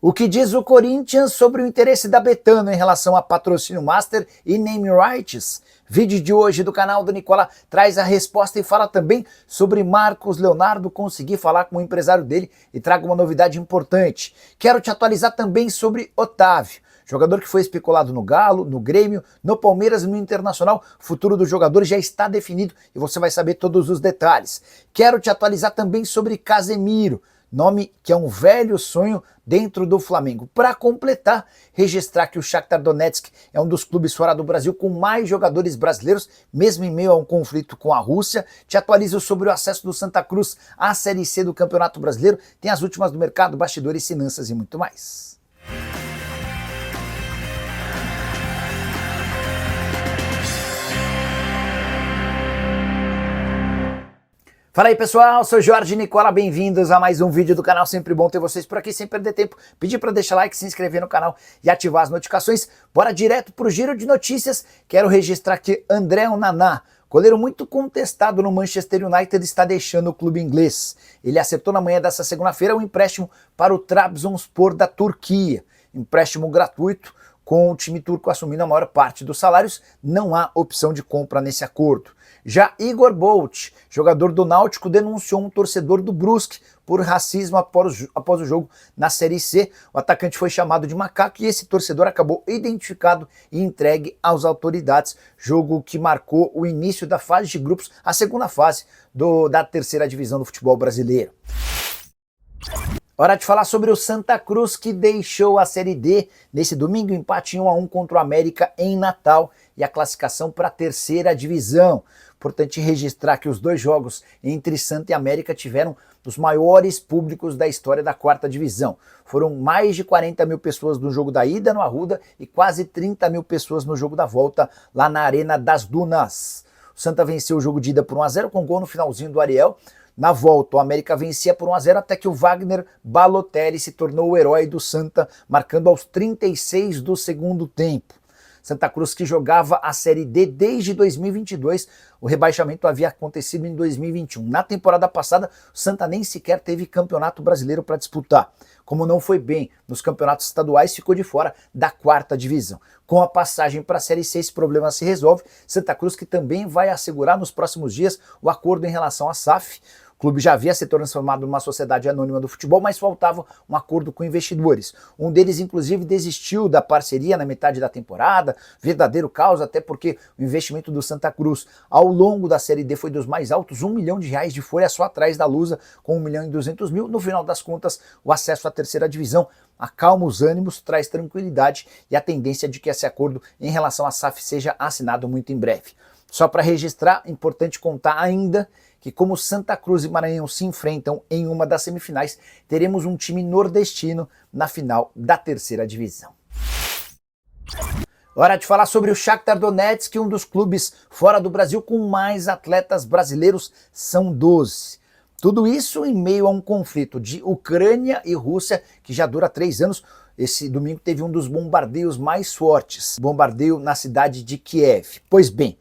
O que diz o Corinthians sobre o interesse da Betano em relação a patrocínio master e name rights? Vídeo de hoje do canal do Nicola traz a resposta e fala também sobre Marcos Leonardo conseguir falar com o empresário dele e traga uma novidade importante. Quero te atualizar também sobre Otávio, jogador que foi especulado no Galo, no Grêmio, no Palmeiras e no Internacional. O futuro do jogador já está definido e você vai saber todos os detalhes. Quero te atualizar também sobre Casemiro, nome que é um velho sonho dentro do Flamengo. Para completar, registrar que o Shakhtar Donetsk é um dos clubes fora do Brasil com mais jogadores brasileiros, mesmo em meio a um conflito com a Rússia. Te atualizo sobre o acesso do Santa Cruz à Série C do Campeonato Brasileiro. Tem as últimas do mercado, bastidores, finanças e muito mais. Fala aí pessoal, sou Jorge Nicola, bem-vindos a mais um vídeo do canal, sempre bom ter vocês por aqui, sem perder tempo, pedir para deixar like, se inscrever no canal e ativar as notificações. Bora direto pro giro de notícias. Quero registrar que André Onana, goleiro muito contestado no Manchester United, está deixando o clube inglês. Ele acertou na manhã dessa segunda-feira um empréstimo para o Trabzonspor da Turquia, empréstimo gratuito, com o time turco assumindo a maior parte dos salários. Não há opção de compra nesse acordo. Já Igor Bolt, jogador do Náutico, denunciou um torcedor do Brusque por racismo após o jogo na Série C. O atacante foi chamado de macaco e esse torcedor acabou identificado e entregue às autoridades. Jogo que marcou o início da fase de grupos, a segunda fase da terceira divisão do futebol brasileiro. Hora de falar sobre o Santa Cruz, que deixou a Série D nesse domingo, empate 1-1 contra o América em Natal e a classificação para a terceira divisão. Importante registrar que os dois jogos entre Santa e América tiveram os maiores públicos da história da quarta divisão. Foram mais de 40 mil pessoas no jogo da ida no Arruda e quase 30 mil pessoas no jogo da volta lá na Arena das Dunas. O Santa venceu o jogo de ida por 1-0 com gol no finalzinho do Ariel. Na volta, o América vencia por 1-0 até que o Wagner Balotelli se tornou o herói do Santa, marcando aos 36 do segundo tempo. Santa Cruz, que jogava a Série D desde 2022, o rebaixamento havia acontecido em 2021. Na temporada passada, o Santa nem sequer teve campeonato brasileiro para disputar. Como não foi bem nos campeonatos estaduais, ficou de fora da quarta divisão. Com a passagem para a Série C, esse problema se resolve. Santa Cruz, que também vai assegurar nos próximos dias o acordo em relação à SAF. O clube já havia se transformado numa sociedade anônima do futebol, mas faltava um acordo com investidores. Um deles, inclusive, desistiu da parceria na metade da temporada, verdadeiro caos, até porque o investimento do Santa Cruz ao longo da Série D foi dos mais altos, R$1 milhão de folha só atrás da Lusa, com 1.200.000. No final das contas, o acesso à terceira divisão acalma os ânimos, traz tranquilidade e a tendência de que esse acordo em relação à SAF seja assinado muito em breve. Só para registrar, importante contar ainda que como Santa Cruz e Maranhão se enfrentam em uma das semifinais, teremos um time nordestino na final da terceira divisão. Hora de falar sobre o Shakhtar Donetsk, um dos clubes fora do Brasil com mais atletas brasileiros, são 12. Tudo isso em meio a um conflito de Ucrânia e Rússia que já dura 3 anos. Esse domingo teve um dos bombardeios mais fortes, bombardeio na cidade de Kiev. Pois bem,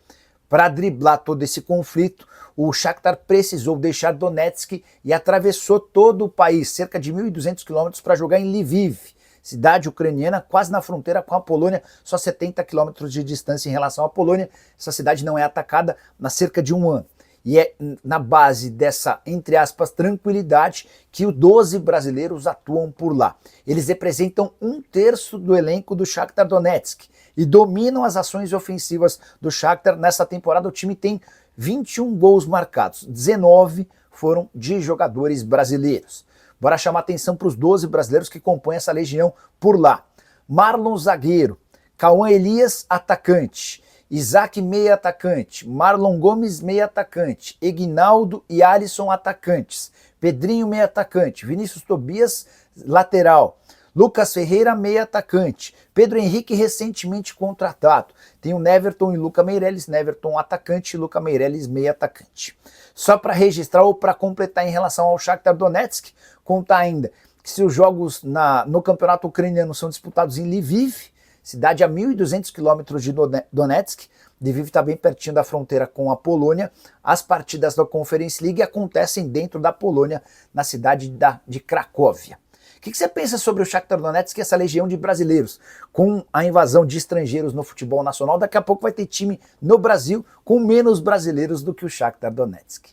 para driblar todo esse conflito, o Shakhtar precisou deixar Donetsk e atravessou todo o país, cerca de 1.200 quilômetros, para jogar em Lviv, cidade ucraniana quase na fronteira com a Polônia, só 70 quilômetros de distância em relação à Polônia. Essa cidade não é atacada há cerca de um ano. E é na base dessa, entre aspas, tranquilidade que os 12 brasileiros atuam por lá. Eles representam 1/3 do elenco do Shakhtar Donetsk e dominam as ações ofensivas do Shakhtar. Nessa temporada o time tem 21 gols marcados, 19 foram de jogadores brasileiros. Bora chamar atenção para os 12 brasileiros que compõem essa legião por lá. Marlon, zagueiro. Cauã Elias, atacante. Isaac, meia atacante. Marlon Gomes, meia atacante. Eginaldo e Alisson, atacantes. Pedrinho, meia atacante. Vinícius Tobias, lateral. Lucas Ferreira, meia atacante. Pedro Henrique, recentemente contratado. Tem o Neverton e Luca Meireles. Neverton, atacante, e Luca Meireles, meia atacante. Só para registrar ou para completar em relação ao Shakhtar Donetsk, contar ainda que se os jogos no campeonato ucraniano são disputados em Lviv, cidade a 1.200 quilômetros de Donetsk, Lviv está bem pertinho da fronteira com a Polônia, as partidas da Conference League acontecem dentro da Polônia, na cidade de Cracóvia. O que você pensa sobre o Shakhtar Donetsk e essa legião de brasileiros? Com a invasão de estrangeiros no futebol nacional, daqui a pouco vai ter time no Brasil com menos brasileiros do que o Shakhtar Donetsk.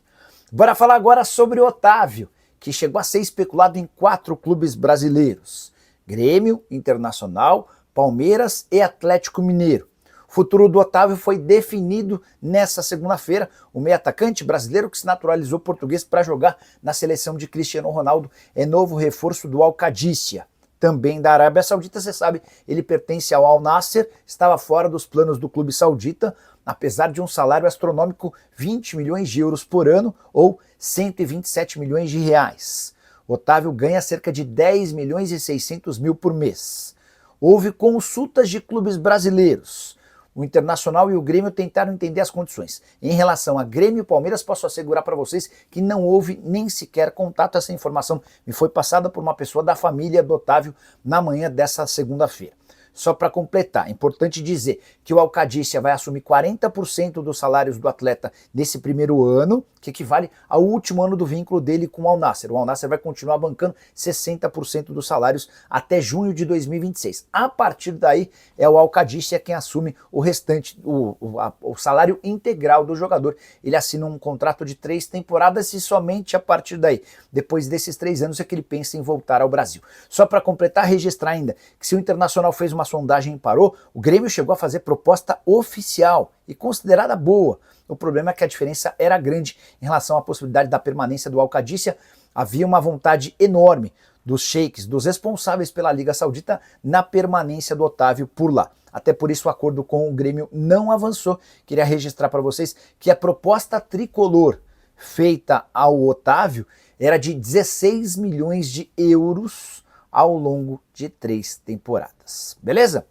Bora falar agora sobre o Otávio, que chegou a ser especulado em 4 clubes brasileiros: Grêmio, Internacional, Palmeiras e Atlético Mineiro. O futuro do Otávio foi definido nessa segunda-feira. O meio-atacante brasileiro que se naturalizou português para jogar na seleção de Cristiano Ronaldo é novo reforço do Al-Qadisiyah, também da Arábia Saudita. Você sabe, ele pertence ao Al-Nassr, estava fora dos planos do clube saudita, apesar de um salário astronômico 20 milhões de euros por ano ou 127 milhões de reais. Otávio ganha cerca de 10 milhões e 600 mil por mês. Houve consultas de clubes brasileiros. O Internacional e o Grêmio tentaram entender as condições. Em relação a Grêmio e Palmeiras, posso assegurar para vocês que não houve nem sequer contato. Essa informação me foi passada por uma pessoa da família do Otávio na manhã dessa segunda-feira. Só para completar, é importante dizer que o Al-Qadisiyah vai assumir 40% dos salários do atleta nesse primeiro ano, que equivale ao último ano do vínculo dele com o Al-Nassr. O Al-Nassr vai continuar bancando 60% dos salários até junho de 2026. A partir daí, é o Al-Qadisiyah quem assume o restante, o salário integral do jogador. Ele assina um contrato de 3 temporadas e somente a partir daí, depois desses 3 anos, é que ele pensa em voltar ao Brasil. Só para completar, registrar ainda que se o Internacional fez uma sondagem e parou, o Grêmio chegou a fazer proposta oficial e considerada boa. O problema é que a diferença era grande em relação à possibilidade da permanência do Al-Qadisiyah. Havia uma vontade enorme dos sheiks, dos responsáveis pela Liga Saudita, na permanência do Otávio por lá. Até por isso o acordo com o Grêmio não avançou. Queria registrar para vocês que a proposta tricolor feita ao Otávio era de 16 milhões de euros ao longo de 3 temporadas. Beleza?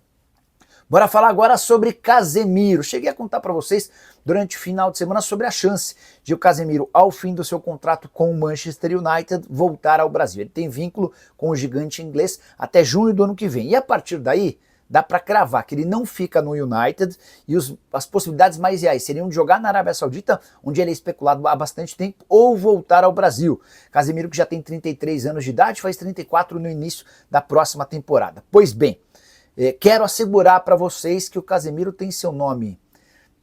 Bora falar agora sobre Casemiro. Cheguei a contar para vocês durante o final de semana sobre a chance de o Casemiro, ao fim do seu contrato com o Manchester United, voltar ao Brasil. Ele tem vínculo com o gigante inglês até junho do ano que vem. E a partir daí, dá para cravar que ele não fica no United e as possibilidades mais reais seriam de jogar na Arábia Saudita, onde ele é especulado há bastante tempo, ou voltar ao Brasil. Casemiro, que já tem 33 anos de idade, faz 34 no início da próxima temporada. Pois bem, quero assegurar para vocês que o Casemiro tem seu nome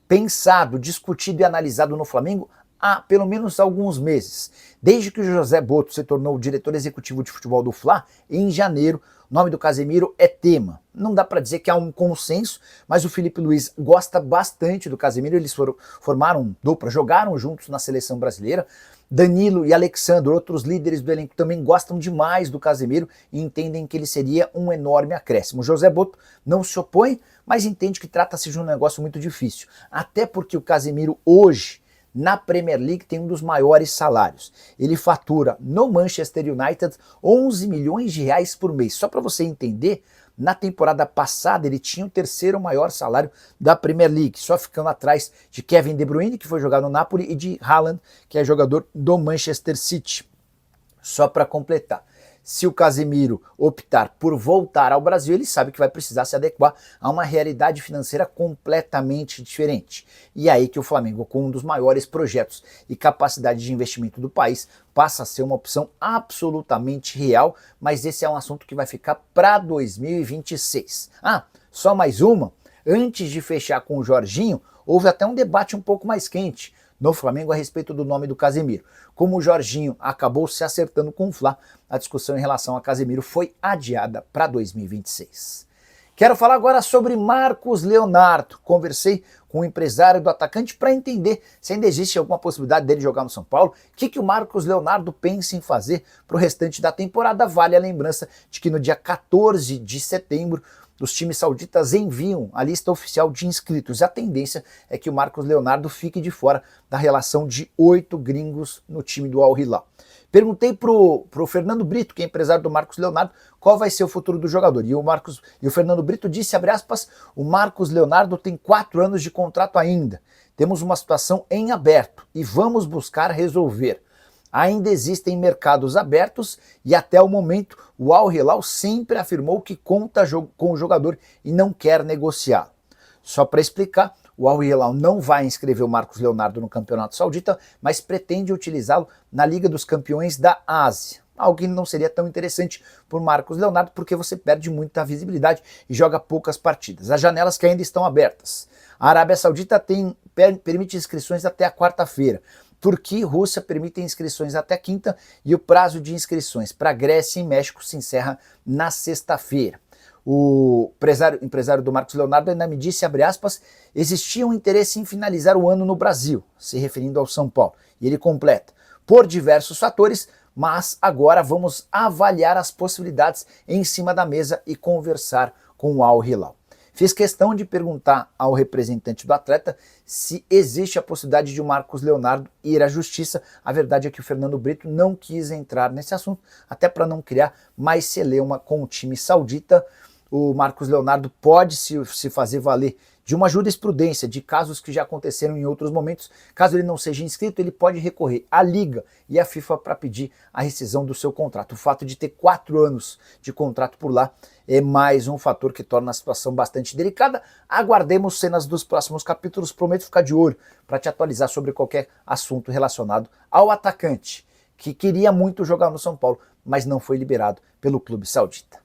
pensado, discutido e analisado no Flamengo há pelo menos alguns meses. Desde que o José Botto se tornou o diretor executivo de futebol do Fla, em janeiro, o nome do Casemiro é tema. Não dá para dizer que há um consenso, mas o Felipe Luiz gosta bastante do Casemiro. Eles formaram dupla, jogaram juntos na seleção brasileira. Danilo e Alexandre, outros líderes do elenco, também gostam demais do Casemiro e entendem que ele seria um enorme acréscimo. José Botto não se opõe, mas entende que trata-se de um negócio muito difícil. Até porque o Casemiro hoje, na Premier League, tem um dos maiores salários. Ele fatura no Manchester United 11 milhões de reais por mês. Só para você entender, na temporada passada ele tinha o 3º maior salário da Premier League, só ficando atrás de Kevin De Bruyne, que foi jogar no Napoli, e de Haaland, que é jogador do Manchester City. Só para completar, se o Casemiro optar por voltar ao Brasil, ele sabe que vai precisar se adequar a uma realidade financeira completamente diferente. E é aí que o Flamengo, com um dos maiores projetos e capacidade de investimento do país, passa a ser uma opção absolutamente real, mas esse é um assunto que vai ficar para 2026. Só mais uma. Antes de fechar com o Jorginho, houve até um debate um pouco mais quente no Flamengo a respeito do nome do Casemiro. Como o Jorginho acabou se acertando com o Fla, a discussão em relação a Casemiro foi adiada para 2026. Quero falar agora sobre Marcos Leonardo. Conversei com o empresário do atacante para entender se ainda existe alguma possibilidade dele jogar no São Paulo, o que o Marcos Leonardo pensa em fazer para o restante da temporada. Vale a lembrança de que no dia 14 de setembro, os times sauditas enviam a lista oficial de inscritos. A tendência é que o Marcos Leonardo fique de fora da relação de 8 gringos no time do Al Hilal. Perguntei pro Fernando Brito, que é empresário do Marcos Leonardo, qual vai ser o futuro do jogador. E o Fernando Brito disse, abre aspas, o Marcos Leonardo tem 4 anos de contrato ainda. Temos uma situação em aberto e vamos buscar resolver. Ainda existem mercados abertos e até o momento o Al Hilal sempre afirmou que conta com o jogador e não quer negociar. Só para explicar, o Al Hilal não vai inscrever o Marcos Leonardo no Campeonato Saudita, mas pretende utilizá-lo na Liga dos Campeões da Ásia. algo que não seria tão interessante por Marcos Leonardo, porque você perde muita visibilidade e joga poucas partidas. As janelas que ainda estão abertas. A Arábia Saudita permite inscrições até a quarta-feira. Turquia e Rússia permitem inscrições até quinta e o prazo de inscrições para Grécia e México se encerra na sexta-feira. O empresário do Marcos Leonardo ainda me disse, abre aspas, existia um interesse em finalizar o ano no Brasil, se referindo ao São Paulo. E ele completa, por diversos fatores, mas agora vamos avaliar as possibilidades em cima da mesa e conversar com o Al Hilal. Fiz questão de perguntar ao representante do atleta se existe a possibilidade de o Marcos Leonardo ir à justiça. A verdade é que o Fernando Brito não quis entrar nesse assunto, até para não criar mais celeuma com o time saudita. O Marcos Leonardo pode se fazer valer de uma jurisprudência, de casos que já aconteceram em outros momentos. Caso ele não seja inscrito, ele pode recorrer à Liga e à FIFA para pedir a rescisão do seu contrato. O fato de ter 4 anos de contrato por lá é mais um fator que torna a situação bastante delicada. Aguardemos cenas dos próximos capítulos, prometo ficar de olho para te atualizar sobre qualquer assunto relacionado ao atacante, que queria muito jogar no São Paulo, mas não foi liberado pelo clube saudita.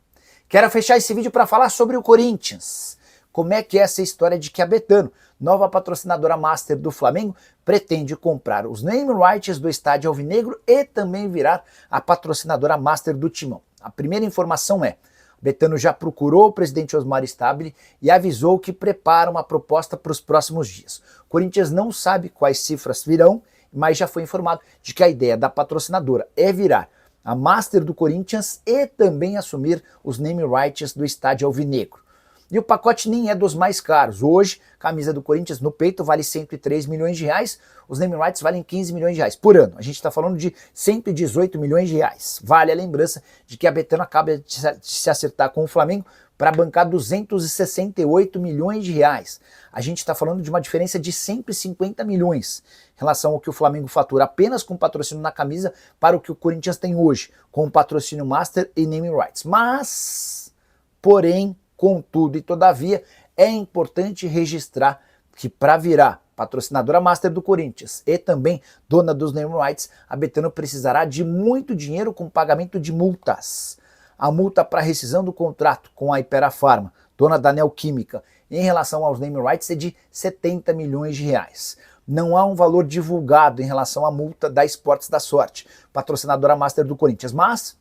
Quero fechar esse vídeo para falar sobre o Corinthians. Como é que é essa história de que a Betano, nova patrocinadora master do Flamengo, pretende comprar os name rights do estádio alvinegro e também virar a patrocinadora master do Timão? A primeira informação é, Betano já procurou o presidente Osmar Stabile e avisou que prepara uma proposta para os próximos dias. O Corinthians não sabe quais cifras virão, mas já foi informado de que a ideia da patrocinadora é virar a master do Corinthians e também assumir os name rights do estádio alvinegro. E o pacote nem é dos mais caros. Hoje, a camisa do Corinthians no peito vale 103 milhões de reais, os name rights valem 15 milhões de reais por ano. A gente está falando de 118 milhões de reais. Vale a lembrança de que a Betano acaba de se acertar com o Flamengo para bancar 268 milhões de reais. A gente está falando de uma diferença de 150 milhões em relação ao que o Flamengo fatura apenas com patrocínio na camisa para o que o Corinthians tem hoje, com o patrocínio master e name rights. Mas, porém, contudo e todavia, é importante registrar que para virar patrocinadora master do Corinthians e também dona dos name rights, a Betano precisará de muito dinheiro com pagamento de multas. A multa para rescisão do contrato com a Hypera Pharma, dona da Neoquímica, em relação aos name rights é de 70 milhões de reais. Não há um valor divulgado em relação à multa da Esportes da Sorte, patrocinadora master do Corinthians, mas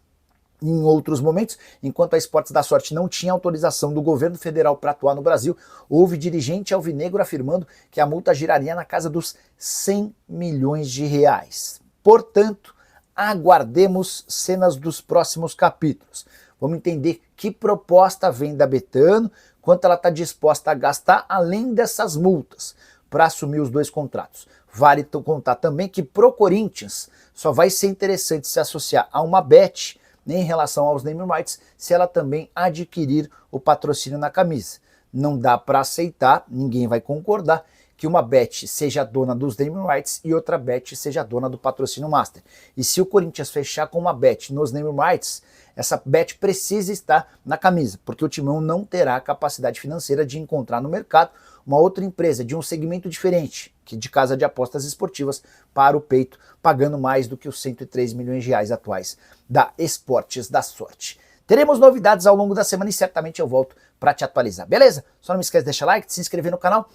em outros momentos, enquanto a Esportes da Sorte não tinha autorização do governo federal para atuar no Brasil, houve dirigente alvinegro afirmando que a multa giraria na casa dos 100 milhões de reais. Portanto, aguardemos cenas dos próximos capítulos. Vamos entender que proposta vem da Betano, quanto ela está disposta a gastar além dessas multas para assumir os 2 contratos. Vale contar também que pro Corinthians só vai ser interessante se associar a uma bet em relação aos name rights se ela também adquirir o patrocínio na camisa. Não dá para aceitar, ninguém vai concordar, que uma bet seja dona dos name rights e outra bet seja dona do patrocínio master. E se o Corinthians fechar com uma bet nos name rights, essa bet precisa estar na camisa, porque o Timão não terá a capacidade financeira de encontrar no mercado uma outra empresa de um segmento diferente, que de casa de apostas esportivas, para o peito, pagando mais do que os 103 milhões de reais atuais da Esportes da Sorte. Teremos novidades ao longo da semana e certamente eu volto para te atualizar, beleza? Só não me esquece de deixar like, de se inscrever no canal.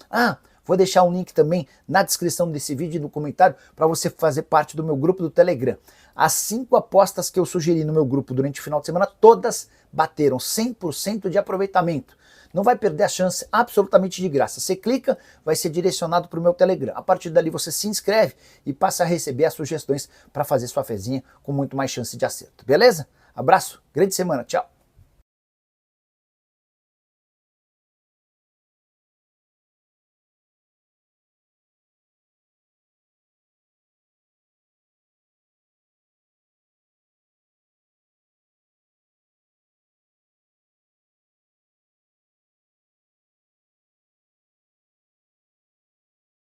Vou deixar um link também na descrição desse vídeo e no comentário para você fazer parte do meu grupo do Telegram. As 5 apostas que eu sugeri no meu grupo durante o final de semana, todas bateram 100% de aproveitamento. Não vai perder a chance, absolutamente de graça. Você clica, vai ser direcionado para o meu Telegram. A partir dali você se inscreve e passa a receber as sugestões para fazer sua fezinha com muito mais chance de acerto. Beleza? Abraço, grande semana, tchau!